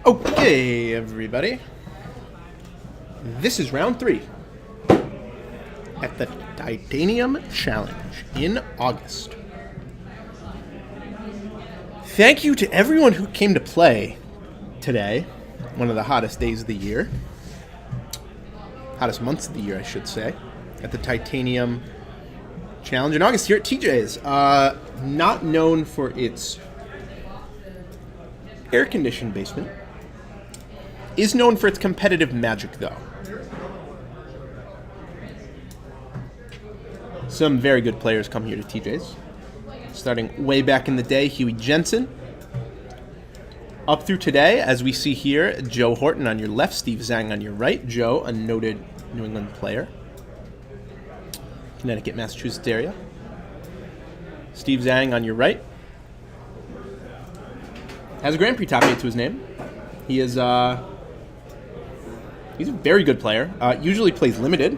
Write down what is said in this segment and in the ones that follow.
Okay, everybody. This is round 3 at the Titanium Challenge in August. Thank you to everyone who came to play today, one of the hottest days of the year. Hottest months of the year, I should say, at the Titanium Challenge in August here at TJ's. Not known for its air-conditioned basement. Is known for its competitive magic, though. Some very good players come here to TJ's. Starting way back in the day, Huey Jensen. Up through today, as we see here, Joe Horton on your left, Steve Zhang on your right. Joe, a noted New England player. Connecticut, Massachusetts area. Steve Zhang on your right. Has a Grand Prix top 8 to his name. He is, he's a very good player. Usually plays limited,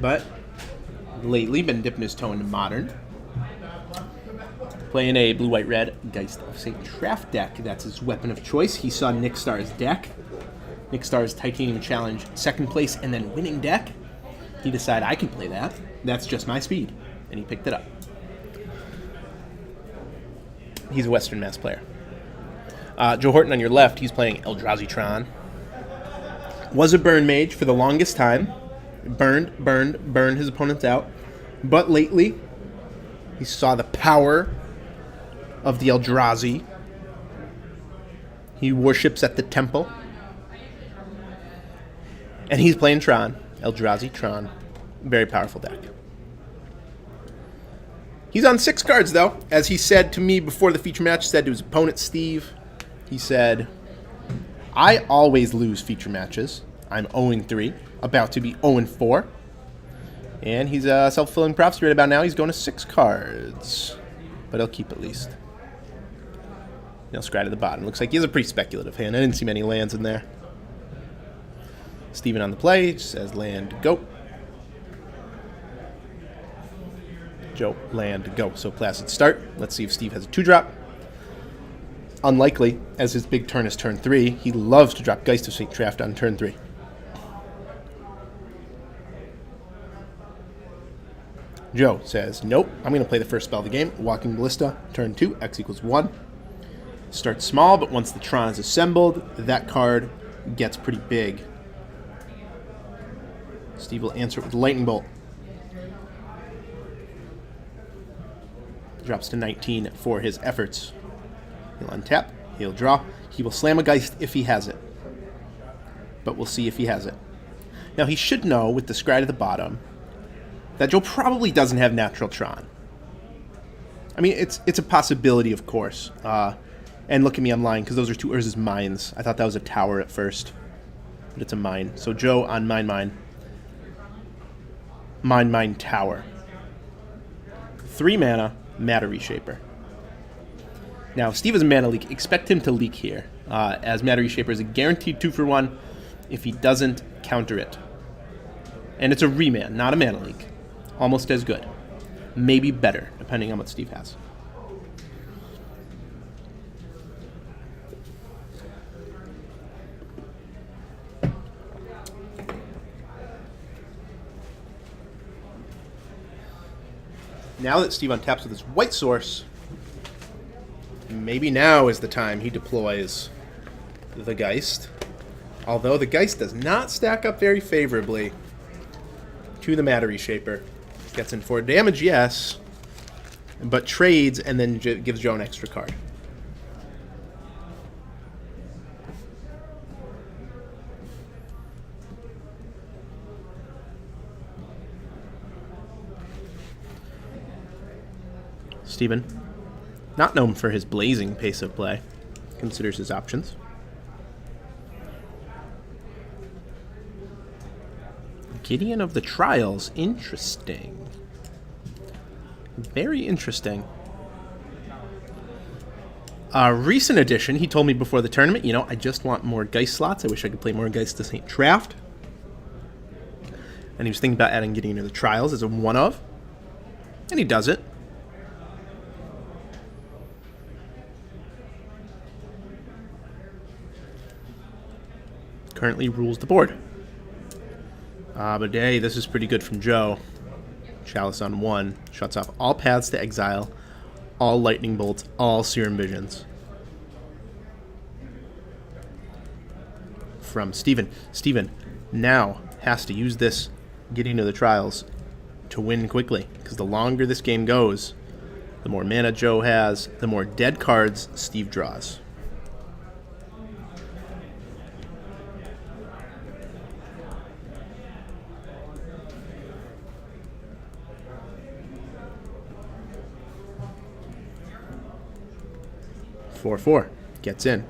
but lately been dipping his toe into modern. Playing a blue-white-red Geist of St. Traft deck. That's his weapon of choice. He saw Nick Starr's deck. Nick Starr's Titanium Challenge second place and then winning deck. He decided, I can play that. That's just my speed. And he picked it up. He's a Western Mass player. Joe Horton on your left, he's playing Eldrazi Tron. Was a burn mage for the longest time. Burned his opponents out. But lately, he saw the power of the Eldrazi. He worships at the temple. And he's playing Tron. Eldrazi Tron. Very powerful deck. He's on 6 cards, though. As he said to me before the feature match, said to his opponent, Steve, he said, I always lose feature matches. I'm 0-3, about to be 0-4. And he's a self-fulfilling prophecy right about now. He's going to 6 cards. But he'll keep at least. He'll scry to the bottom. Looks like he has a pretty speculative hand. I didn't see many lands in there. Steven on the play says land, go. Joe, land, go. So placid start. Let's see if Steve has a 2-drop. Unlikely, as his big turn is turn 3. He loves to drop Geist of St. Traft on turn 3. Joe says, nope, I'm going to play the first spell of the game. Walking Ballista, turn 2, X equals 1. Starts small, but once the Tron is assembled, that card gets pretty big. Steve will answer it with Lightning Bolt. Drops to 19 for his efforts. He'll untap, he'll draw. He will slam a Geist if he has it. But we'll see if he has it. Now he should know, with the scry to the bottom, that Joe probably doesn't have natural Tron. I mean, it's a possibility, of course. And look at me, I'm lying, because those are 2 Urza's mines. I thought that was a tower at first. But it's a mine. So Joe on mine. Mine, tower. 3 mana, Matter Reshaper. Now, if Steve has a mana leak, expect him to leak here, as Matter Reshaper is a guaranteed 2-for-1 if he doesn't counter it. And it's a reman, not a mana leak. Almost as good. Maybe better, depending on what Steve has. Now that Steve untaps with his white source, maybe now is the time he deploys the Geist. Although the Geist does not stack up very favorably to the Matter Reshaper. Gets in 4 damage, yes, but trades and then gives Joe an extra card. Steven, not known for his blazing pace of play, considers his options. Gideon of the Trials, interesting. Very interesting. Recent addition, he told me before the tournament, I just want more Geist slots. I wish I could play more Geist to St. Traft. And he was thinking about adding Gideon of the Trials as a one-of. And he does it. currently rules the board. But hey, this is pretty good from Joe. Chalice on 1 shuts off all paths to exile, all lightning bolts, all serum visions. From Steven. Steven now has to use this getting to the trials to win quickly, because the longer this game goes, the more mana Joe has, the more dead cards Steve draws. Four gets in.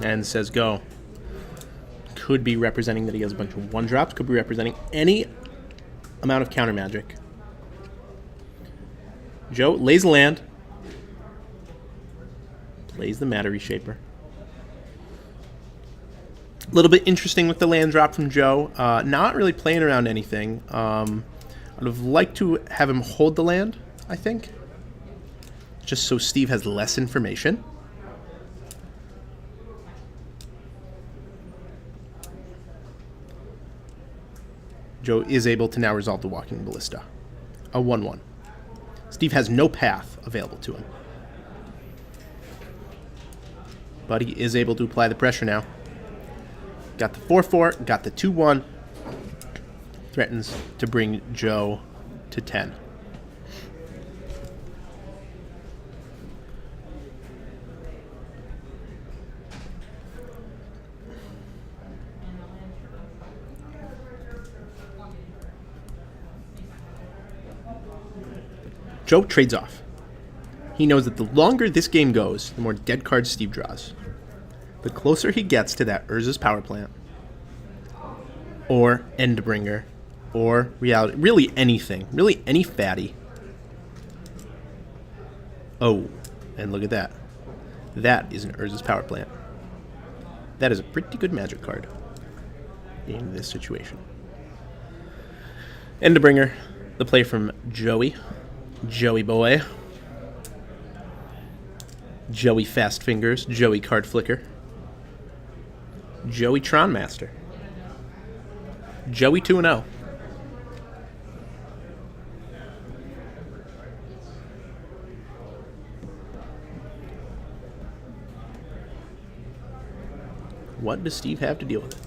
And says go. Could be representing that he has a bunch of 1-drops. Could be representing any amount of counter magic. Joe lays a land. Plays the Matter Reshaper. A little bit interesting with the land drop from Joe. Not really playing around anything. I would have liked to have him hold the land, I think. Just so Steve has less information. Joe is able to now resolve the Walking Ballista. A 1/1. Steve has no path available to him. But he is able to apply the pressure now. Got the 4/4, got the 2/1. Threatens to bring Joe to 10. Joe trades off. He knows that the longer this game goes, the more dead cards Steve draws. The closer he gets to that Urza's Power Plant, or Endbringer, or Reality, really anything, really any fatty. Oh, and look at that. That is an Urza's Power Plant. That is a pretty good magic card in this situation. Endbringer, the play from Joey. Joey boy. Joey Fast Fingers. Joey Card Flicker. Joey Tron Master. Joey 2-0. What does Steve have to deal with it?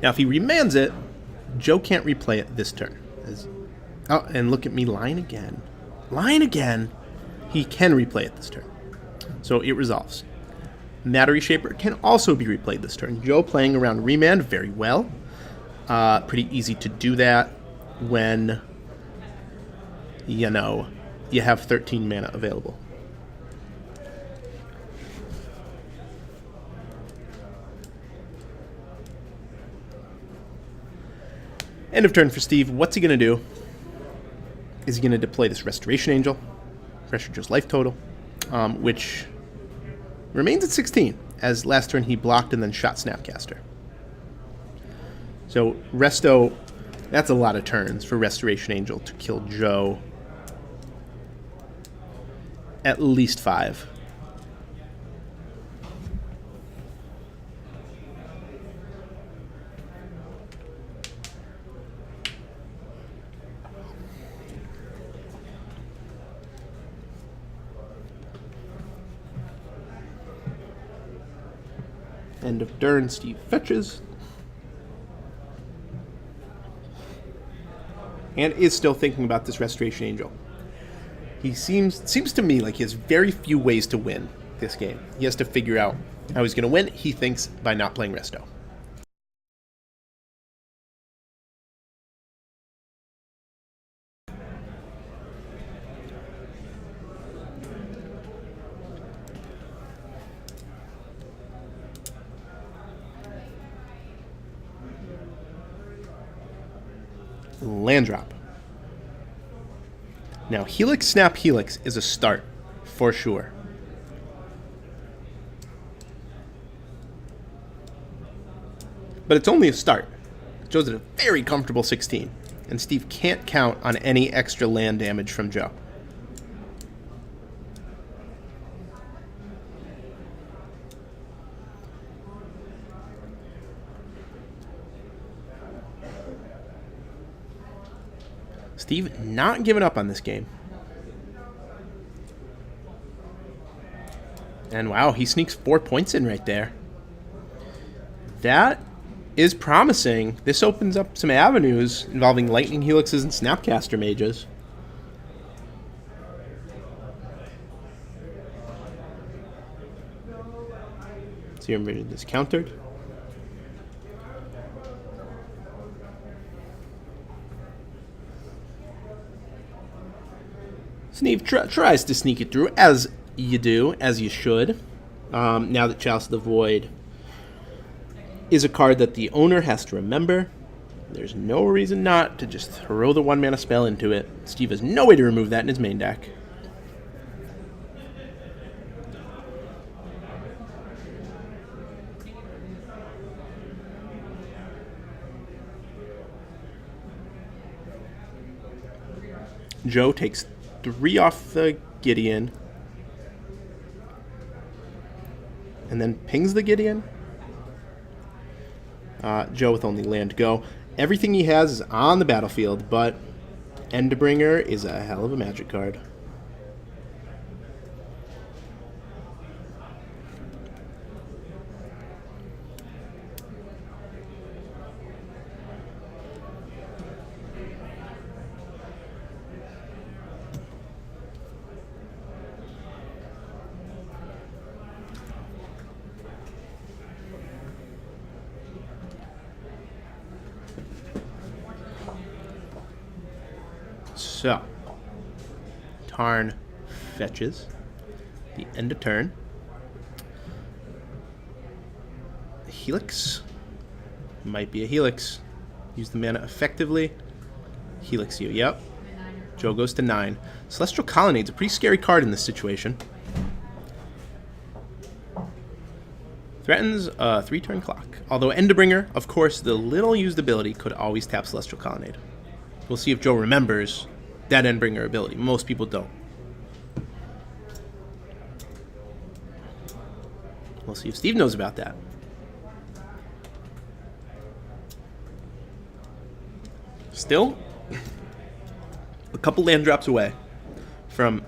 Now, if he remands it, Joe can't replay it this turn. Oh, and look at me lying again. Lying again. He can replay it this turn. So it resolves. Matter Reshaper can also be replayed this turn. Joe playing around remand very well. Pretty easy to do that when, you know, you have 13 mana available. End of turn for Steve. What's he going to do? Is he going to deploy this Restoration Angel? Pressure Joe's life total, which remains at 16, as last turn he blocked and then shot Snapcaster. So Resto, that's a lot of turns for Restoration Angel to kill Joe. At least 5. End of turn, Steve fetches. And is still thinking about this Restoration Angel. He seems to me like he has very few ways to win this game. He has to figure out how he's going to win. He thinks by not playing Resto. Land drop. Now, Helix Snap Helix is a start, for sure. But it's only a start. Joe's at a very comfortable 16, and Steve can't count on any extra land damage from Joe. Steve not giving up on this game. And wow, he sneaks 4 points in right there. That is promising. This opens up some avenues involving Lightning Helixes and Snapcaster Mages. Serum Vision is countered. Steve tries to sneak it through, as you do, as you should. Now that Chalice of the Void is a card that the owner has to remember, there's no reason not to just throw the 1-mana spell into it. Steve has no way to remove that in his main deck. Joe takes 3 off the Gideon, and then pings the Gideon. Joe with only land to go. Everything he has is on the battlefield, but Endbringer is a hell of a Magic card. So, Tarn fetches the end of turn. Helix might be a Helix. Use the mana effectively. Helix you, yep. Joe goes to 9. Celestial Colonnade's a pretty scary card in this situation. Threatens a 3-turn clock. Although Endbringer, of course, the little used ability could always tap Celestial Colonnade. We'll see if Joe remembers that Endbringer ability. Most people don't. We'll see if Steve knows about that. Still, a couple land drops away from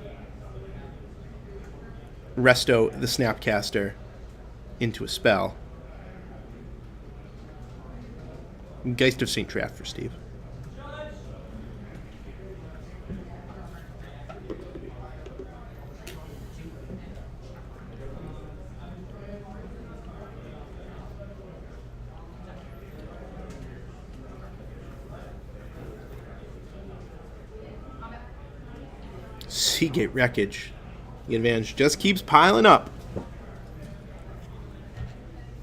Resto the Snapcaster into a spell. Geist of St. Traff for Steve. Seagate Wreckage. The advantage just keeps piling up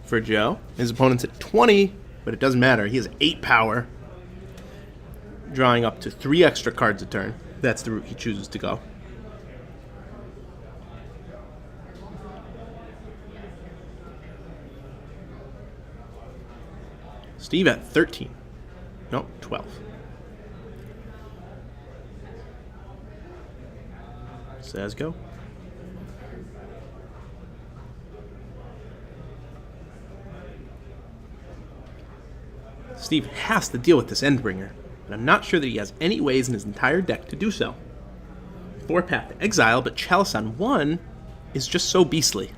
for Joe. His opponent's at 20, but it doesn't matter. He has 8 power, drawing up to 3 extra cards a turn. That's the route he chooses to go. Steve at 13. No, 12. Says go. Steve has to deal with this Endbringer, and I'm not sure that he has any ways in his entire deck to do so. 4 path to exile, but Chalice on 1 is just so beastly.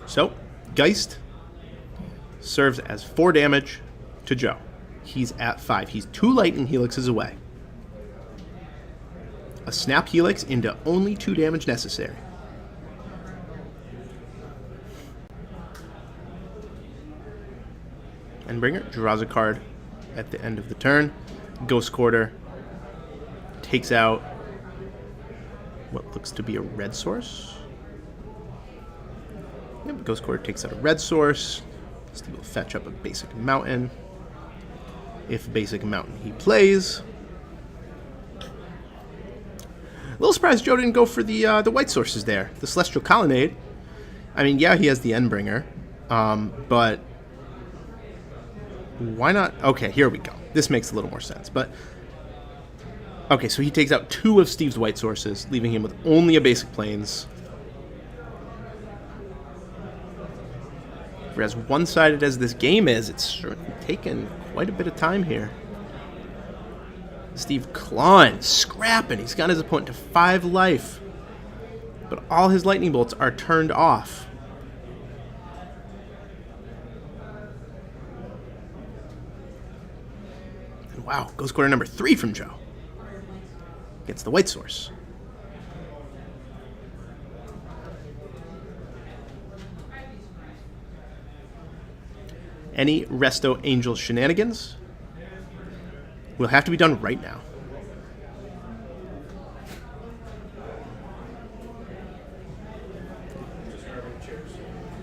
So, Geist serves as 4 damage to Joe. He's at 5. He's 2 Lightning Helixes away. A Snap Helix into only 2 damage necessary. Endbringer draws a card at the end of the turn. Ghost Quarter takes out what looks to be a red source. Yep, Ghost Quarter takes out a red source. Steve will fetch up a basic mountain. If basic mountain he plays. A little surprised Joe didn't go for the white sources there. The Celestial Colonnade. I mean, yeah, he has the Endbringer. But why not? Okay, here we go. This makes a little more sense. But okay, so he takes out 2 of Steve's white sources, leaving him with only a basic plains. For as one-sided as this game is, it's certainly taken quite a bit of time here. Steve clawing, scrapping. He's got his opponent to 5 life. But all his lightning bolts are turned off. And wow, Ghost Quarter number 3 from Joe. Gets the white source. Any Resto Angel shenanigans will have to be done right now.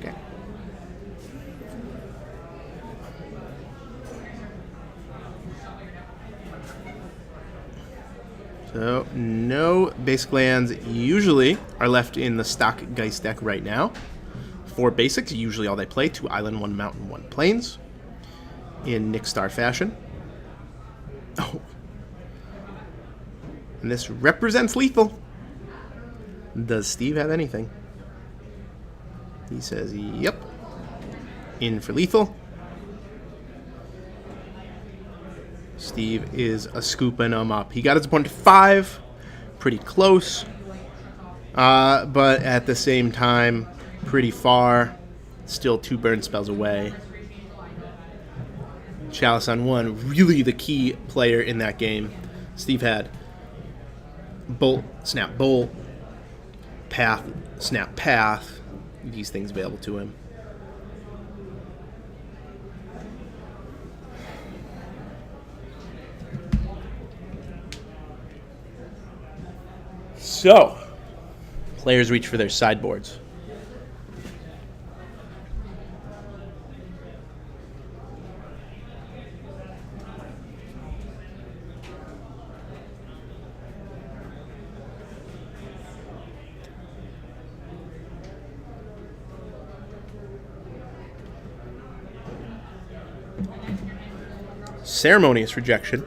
Okay. So, no basic lands usually are left in the stock Geist deck right now. 4 basics, usually all they play. 2 island, 1 mountain, 1 plains. In Nick Star fashion. Oh. And this represents lethal. Does Steve have anything? He says, yep. In for lethal. Steve is scooping them up. He got his opponent to 5. Pretty close. But at the same time, pretty far. Still 2 burn spells away. Chalice on 1, really the key player in that game. Steve had Bolt, Snap Bolt, Path, Snap Path. These things available to him. So, players reach for their sideboards. Ceremonious rejection,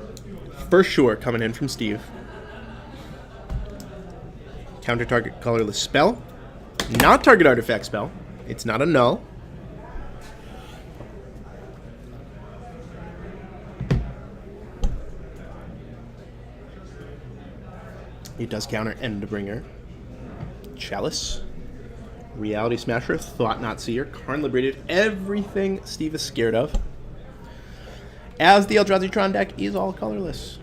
for sure, coming in from Steve. Counter target colorless spell. Not target artifact spell. It's not a null. It does counter Endbringer. Chalice. Reality Smasher. Thought Not Seer. Karn Liberated. Everything Steve is scared of. As the Eldrazi Tron deck is all colorless.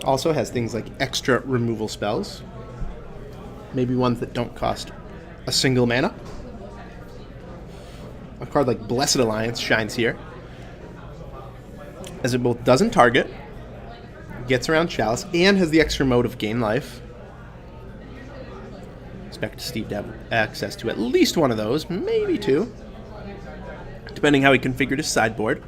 Also has things like extra removal spells. Maybe ones that don't cost a single mana. A card like Blessed Alliance shines here, as it both doesn't target, gets around Chalice, and has the extra mode of gain life. Expect Steve to have access to at least one of those, maybe 2, depending how he configured his sideboard.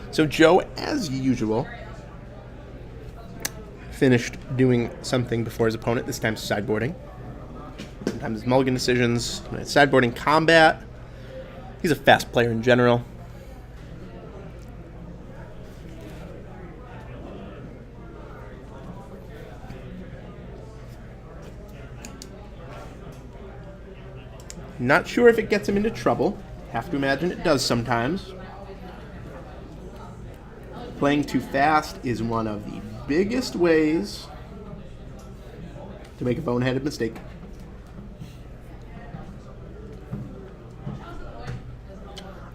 So Joe, as usual, finished doing something before his opponent, this time sideboarding. Sometimes it's mulligan decisions, sideboarding combat. He's a fast player in general. Not sure if it gets him into trouble. Have to imagine it does sometimes. Playing too fast is one of the biggest ways to make a boneheaded mistake.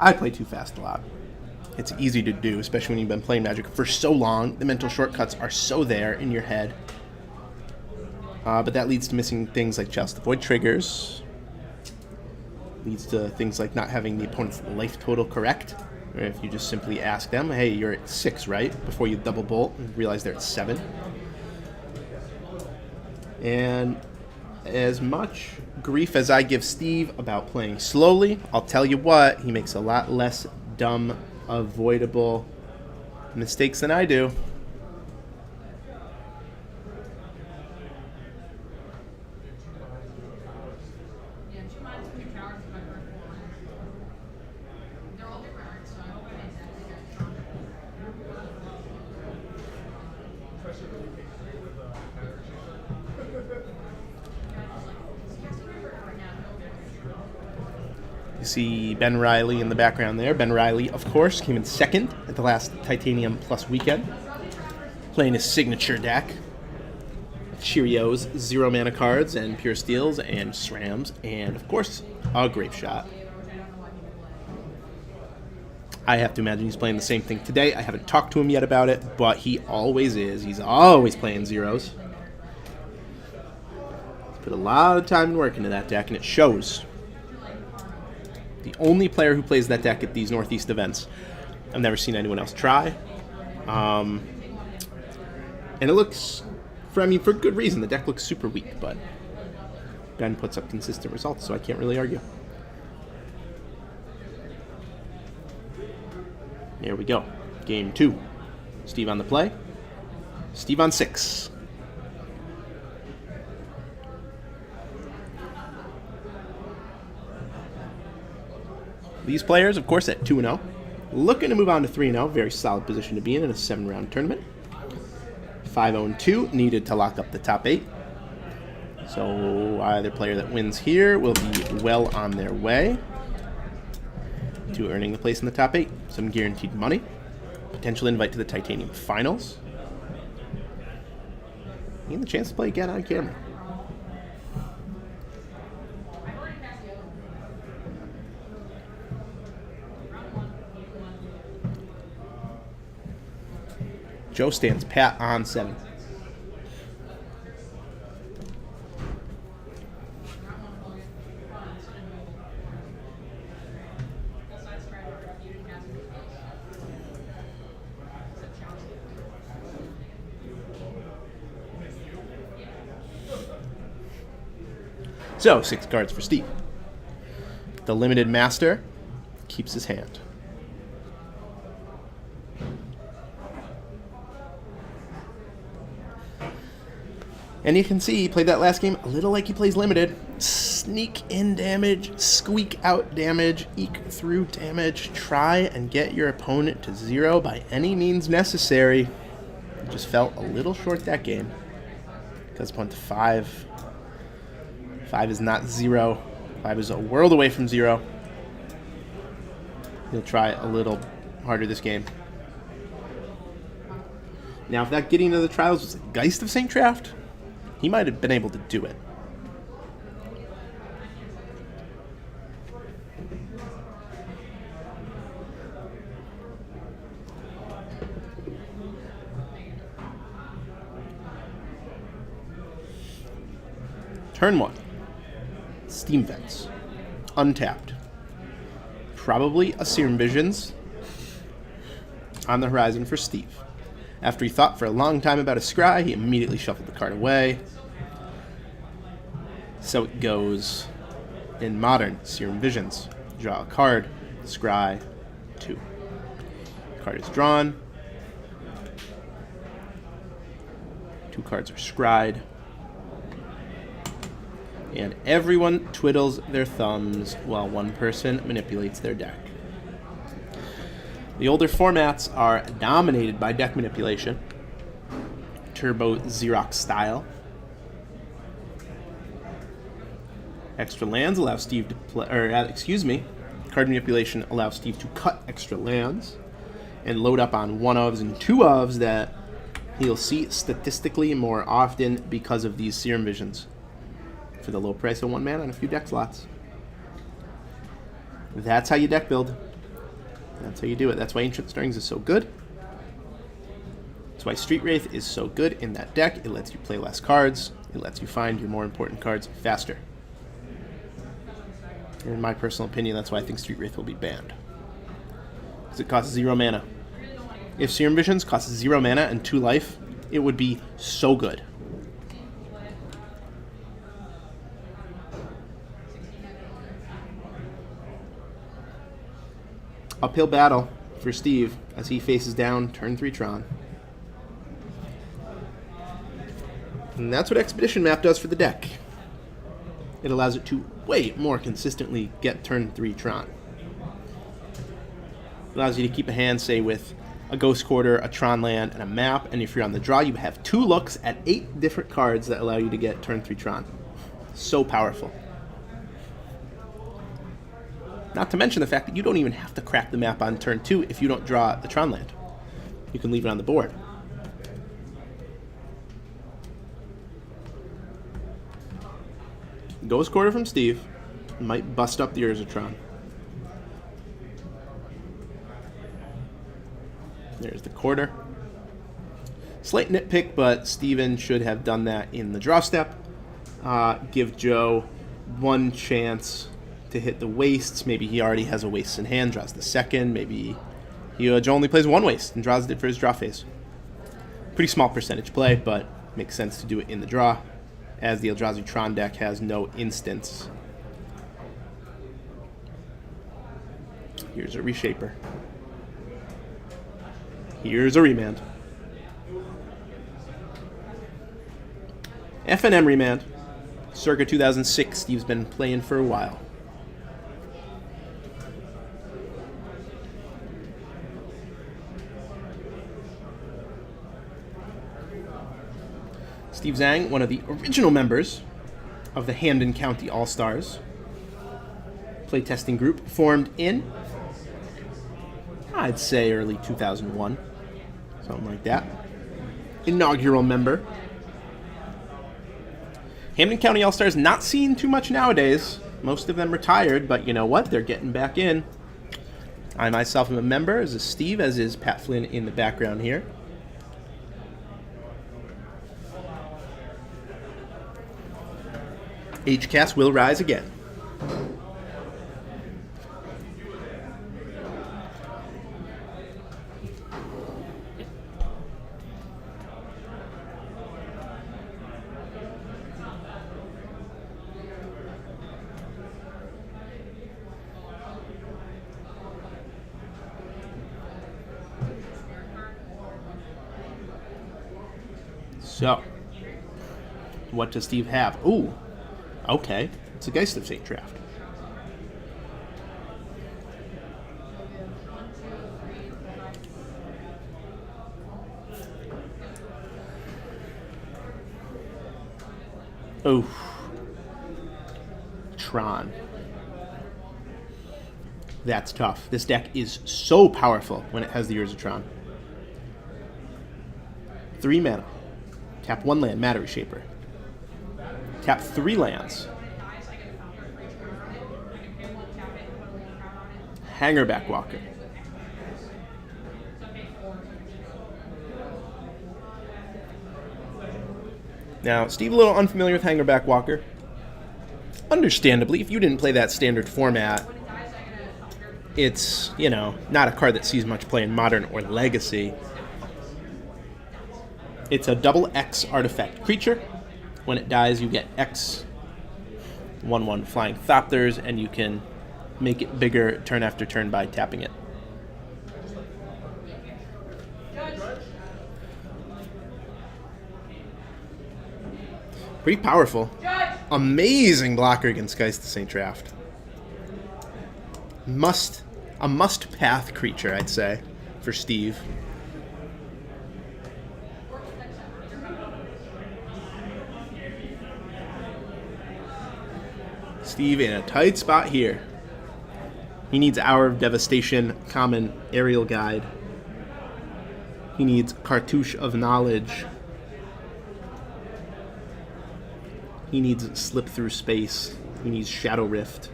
I play too fast a lot. It's easy to do, especially when you've been playing Magic for so long. The mental shortcuts are so there in your head. But that leads to missing things like Chalice the Void triggers. Leads to things like not having the opponent's life total correct. Or if you just simply ask them, hey, you're at 6, right? Before you double bolt and realize they're at 7. And as much grief as I give Steve about playing slowly, I'll tell you what, he makes a lot less dumb, avoidable mistakes than I do. You see Ben Riley in the background there. Ben Riley, of course, came in second at the last Titanium Plus weekend, playing his signature deck. Cheerios, 0 mana cards, and Pure Steels, and SRAMs, and, of course, a Grape Shot. I have to imagine he's playing the same thing today. I haven't talked to him yet about it, but he always is. He's always playing zeros. He's put a lot of time and work into that deck, and it shows. The only player who plays that deck at these Northeast events. I've never seen anyone else try. And it looks, for good reason. The deck looks super weak, but Ben puts up consistent results, so I can't really argue. There we go. Game 2. Steve on the play. Steve on 6. These players, of course, at 2-0. Looking to move on to 3-0. Very solid position to be in a 7-round tournament. 5-0-2, needed to lock up the top 8. So either player that wins here will be well on their way to earning a place in the top 8. Some guaranteed money. Potential invite to the Titanium Finals. And the chance to play again on camera. Joe stands pat on 7. So, 6 cards for Steve. The Limited Master keeps his hand. And you can see he played that last game a little like he plays Limited. Sneak in damage, squeak out damage, eke through damage. Try and get your opponent to 0 by any means necessary. It just felt a little short that game. Because opponent to 5. 5 is not 0. 5 is a world away from 0. He'll try a little harder this game. Now, if that getting into the trials was Geist of St. Traft, he might have been able to do it. Turn 1. Steam Vents. Untapped. Probably a Serum Visions on the horizon for Steve. After he thought for a long time about a scry, he immediately shuffled the card away. So it goes in Modern. Serum Visions. Draw a card. Scry 2. Card is drawn. 2 cards are scryed. And everyone twiddles their thumbs while one person manipulates their deck. The older formats are dominated by deck manipulation. Turbo Xerox style. Extra lands allow Steve to play, card manipulation allows Steve to cut extra lands and load up on 1-ofs and 2-ofs that he'll see statistically more often because of these Serum Visions for the low price of 1 mana on a few deck slots. That's how you deck build. That's how you do it. That's why Ancient Stirrings is so good. That's why Street Wraith is so good in that deck. It lets you play less cards. It lets you find your more important cards faster. In my personal opinion, that's why I think Street Wraith will be banned. Because it costs 0 mana. If Serum Visions costs 0 mana and 2 life, it would be so good. Uphill battle for Steve as he faces down turn 3 Tron. And that's what Expedition Map does for the deck. It allows it to way more consistently get turn 3 Tron. It allows you to keep a hand, say, with a Ghost Quarter, a Tron land, and a map, and if you're on the draw, you have 2 looks at 8 different cards that allow you to get turn 3 Tron. So powerful. Not to mention the fact that you don't even have to crack the map on turn 2 if you don't draw the Tron land. You can leave it on the board. Ghost Quarter from Steve might bust up the Eldrazi Tron. There's the quarter. Slight nitpick, but Steven should have done that in the draw step. Give Joe 1 chance to hit the wastes. Maybe he already has a waste in hand, draws the second. Maybe Joe only plays 1 waste and draws it for his draw phase. Pretty small percentage play, but makes sense to do it in the draw, as the Eldrazi Tron deck has no instants. Here's a Reshaper. Here's a Remand. FNM Remand. Circa 2006, Steve's been playing for a while. Steve Zhang, one of the original members of the Hamden County All-Stars playtesting group, formed in, I'd say, early 2001. Something like that. Inaugural member. Hamden County All-Stars not seen too much nowadays. Most of them retired, but you know what? They're getting back in. I myself am a member, as is Steve, as is Pat Flynn in the background here. HCAS will rise again. So, what does Steve have? Ooh. Okay, it's a Geist of Fate draft. Oof. Tron. That's tough. This deck is so powerful when it has the Eldrazi Tron. 3 mana. Tap 1 land, Matter Reshaper. Tap 3 lands. Hangerback Walker. Now, Steve, a little unfamiliar with Hangerback Walker. Understandably, if you didn't play that standard format, it's, not a card that sees much play in Modern or Legacy. It's a double X artifact creature. When it dies, you get X 1/1 Flying Thopters, and you can make it bigger turn after turn by tapping it. Pretty powerful. Amazing blocker against Geist of St. Draft. A must-path creature, I'd say, for Steve. Steve in a tight spot here. He needs Hour of Devastation, common Aerial Guide. He needs Cartouche of Knowledge. He needs Slip Through Space. He needs Shadow Rift.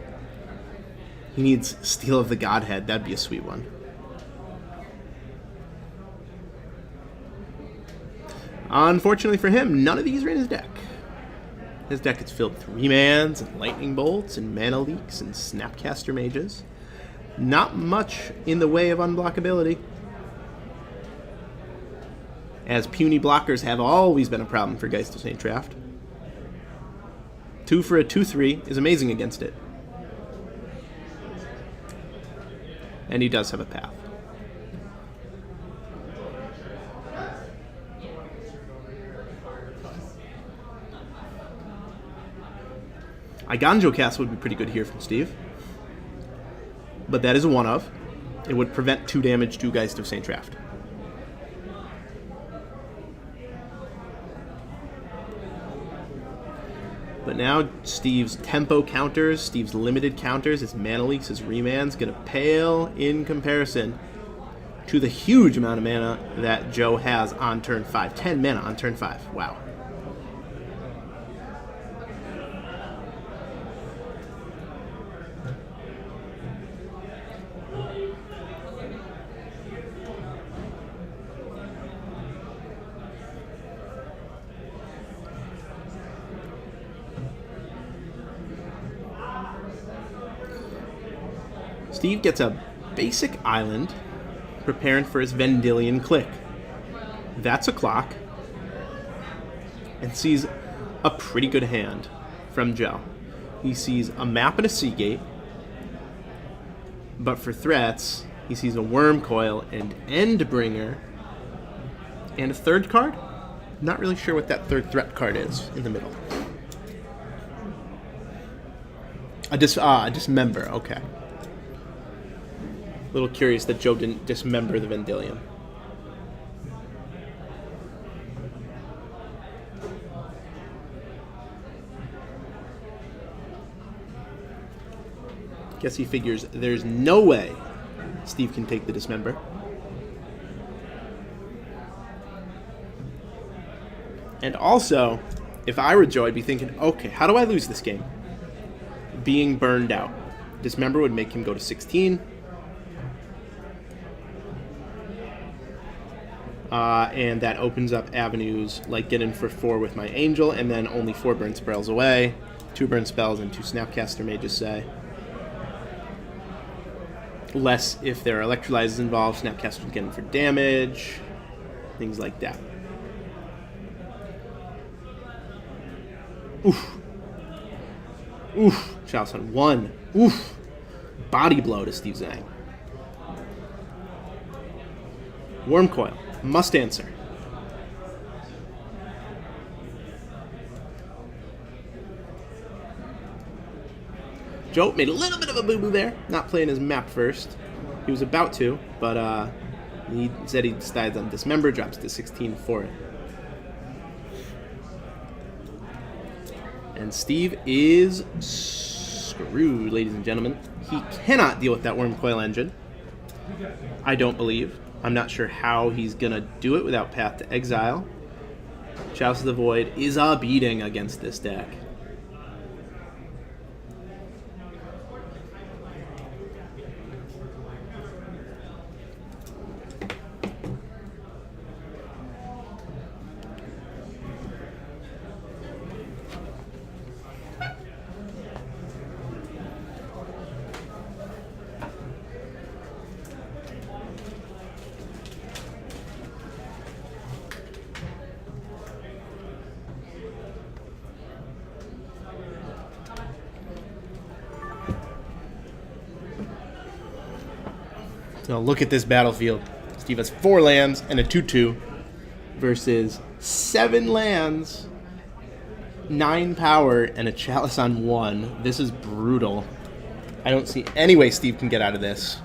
He needs Steel of the Godhead. That'd be a sweet one. Unfortunately for him, none of these are in his deck. His deck is filled with remands and lightning bolts and mana leaks and snapcaster mages. Not much in the way of unblockability, as puny blockers have always been a problem for Geist of St. Draft. 2 for a 2/3 is amazing against it. And he does have a path. Iganjo Cast would be pretty good here from Steve. But that is a one-of. It would prevent 2 damage to Geist of St. Draft. But now Steve's tempo counters, Steve's limited counters, his mana leaks, his remands, gonna pale in comparison to the huge amount of mana that Joe has on turn 5. 10 mana on turn 5. Wow. Steve gets a basic island, preparing for his Vendilion Click. That's a clock, and sees a pretty good hand from Joe. He sees a map and a Seagate, but for threats, he sees a Worm Coil and Endbringer, and a third card? Not really sure what that third threat card is in the middle. A Dismember, okay. A little curious that Joe didn't dismember the Vendilion. Guess he figures there's no way Steve can take the Dismember. And also, if I were Joe, I'd be thinking, okay, how do I lose this game? Being burned out. Dismember would make him go to 16. And that opens up avenues like getting for 4 with my Angel, and then only 4 burn spells away. 2 burn spells and 2 Snapcaster Mages say. Less if there are Electrolyzers involved, Snapcaster getting for damage, things like that. Oof. Oof. Chalice on 1. Oof. Body blow to Steve Zhang. Worm Coil. Must answer. Joe made a little bit of a boo-boo there, not playing his map first. He was about to, but he said he decides on Dismember, drops to 16 for it. And Steve is screwed, ladies and gentlemen. He cannot deal with that Worm Coil engine. I don't believe. I'm not sure how he's going to do it without Path to Exile. Chalice of the Void is a beating against this deck. So look at this battlefield. Steve has 4 lands and a 2/2 versus 7 lands, 9 power, and a Chalice on 1. This is brutal. I don't see any way Steve can get out of this.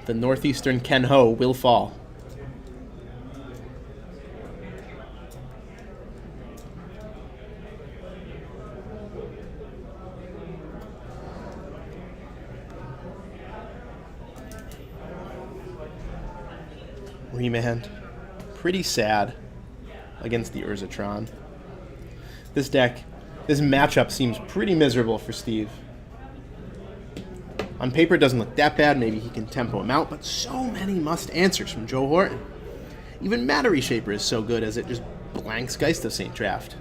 The Northeastern Ken Ho will fall. Remand. Pretty sad against the Eldrazi Tron. This matchup seems pretty miserable for Steve. On paper, it doesn't look that bad. Maybe he can tempo him out, but so many must answers from Joe Horton. Even Matter Reshaper is so good as it just blanks Geist of St. Draft.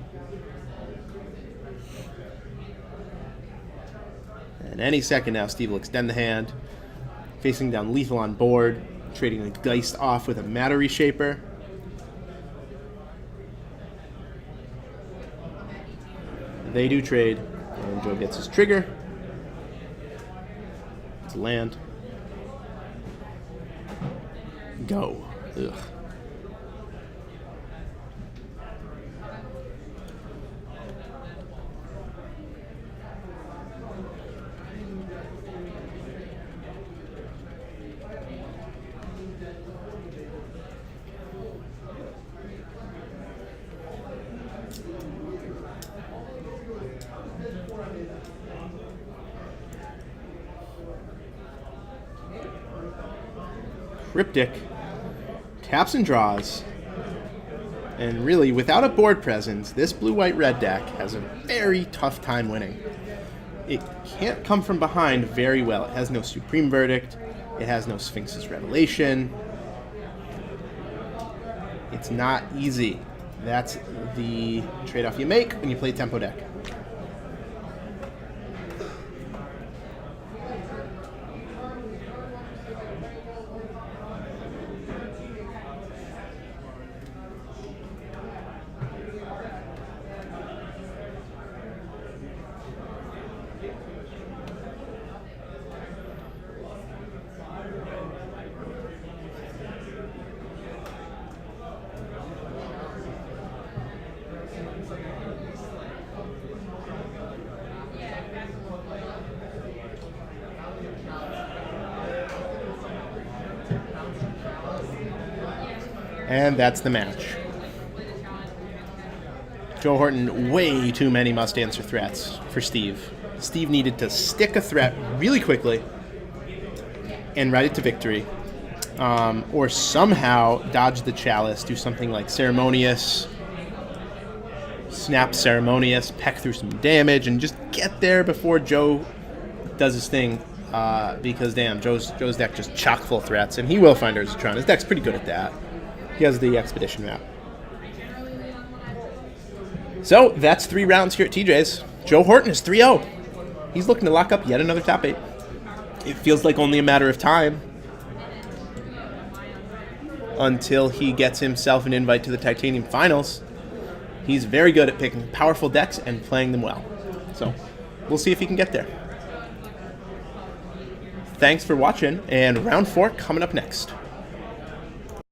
And any second now, Steve will extend the hand. Facing down lethal on board, trading the Geist off with a Matter Reshaper. They do trade, and Joe gets his trigger. It's land. Go. Ugh. Cryptic, taps and draws, and really, without a board presence, this blue-white-red deck has a very tough time winning. It can't come from behind very well. It has no Supreme Verdict. It has no Sphinx's Revelation. It's not easy. That's the trade-off you make when you play tempo deck. And that's the match. Joe Horton, way too many must-answer threats for Steve. Steve needed to stick a threat really quickly and ride it to victory. Or somehow dodge the chalice, do something like Ceremonious, snap Ceremonious, peck through some damage, and just get there before Joe does his thing. Because, damn, Joe's deck just chock full of threats, and he will find Eldrazi Tron. His deck's pretty good at that. He has the Expedition map. So, that's 3 rounds here at TJ's. Joe Horton is 3-0. He's looking to lock up yet another top 8. It feels like only a matter of time until he gets himself an invite to the Titanium Finals. He's very good at picking powerful decks and playing them well. So, we'll see if he can get there. Thanks for watching, and round 4 coming up next.